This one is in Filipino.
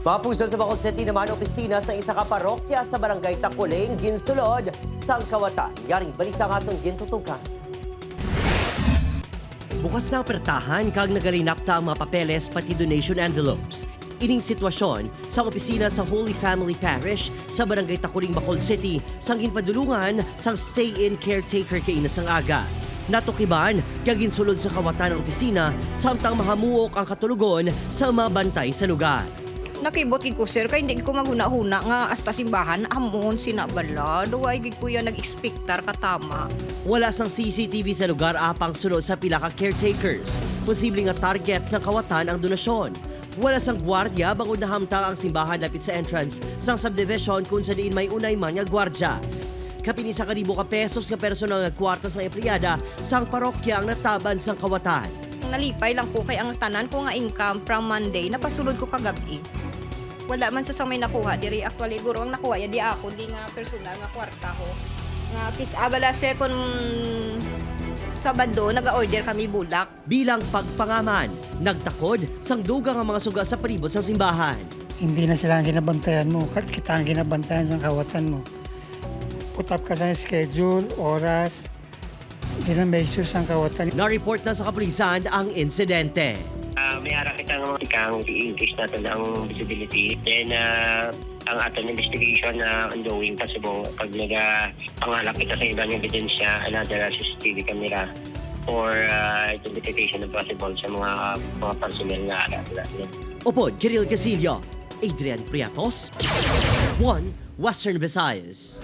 Mapuso sa Bacol City naman opisina sa isa ka parokya sa barangay Takuling, ginsulod, Sangkawatan. Yaring balita nga itong gintutukan. Bukas na ang pertahan kag nagalinapta ang mga papeles pati donation envelopes. Ining sitwasyon sa opisina sa Holy Family Parish sa barangay Takuling, Bacol City sang ginpadulungan sang stay-in caretaker kay Inasang Aga. Natukiban kag ginsulod sa kawatan ng opisina samtang mahamuok ang katulugon sa mga bantay sa lugar. Nakibot gid ko sir kay hindi ko maghuna-huna nga hasta simbahan amon sinabala duay gid ko yan nag-expectar katama. Wala sang CCTV sa lugar apang sunod sa pila ka caretakers. Posible nga target sa kawatan ang donasyon. Wala sang gwardiya bangod nahamtang ang simbahan lapit sa entrance sang subdivision kung sa diin may unay man nga gwardya. Kapini sa kalibo ka pesos nga personal nga kwarta sa empleyada sang parokya ang nataban sang kawatan. Nalipay lang ko kay ang tanan ko nga income from Monday napasulod ko kagabi. Wala man sa sang may nakuha diri actually guro ang nakuha ya di ako di nga personal nga kwarta ko. Nga kis abala second Sabado naga-order kami bulak. Bilang pagpangaman, nagtakod sang dugang ang mga suga sa palibot sa simbahan. Hindi na sila ang ginabantayan mo, kita ang ginabantayan sa kawatan mo. Put up ka sa schedule, oras, hindi na make sure sa kawatan. Na-report na sa kapulisan ang insidente. May harap kitang i-increase natin ang visibility. Then, ang ating investigation na ongoing possible pag pangalap kita sa ibang ebidensya, another CCTV camera for identification of possible sa mga personnel na harap natin. Upod, Kiril Casillo, Adrian Priatos, 1 Western Visayas.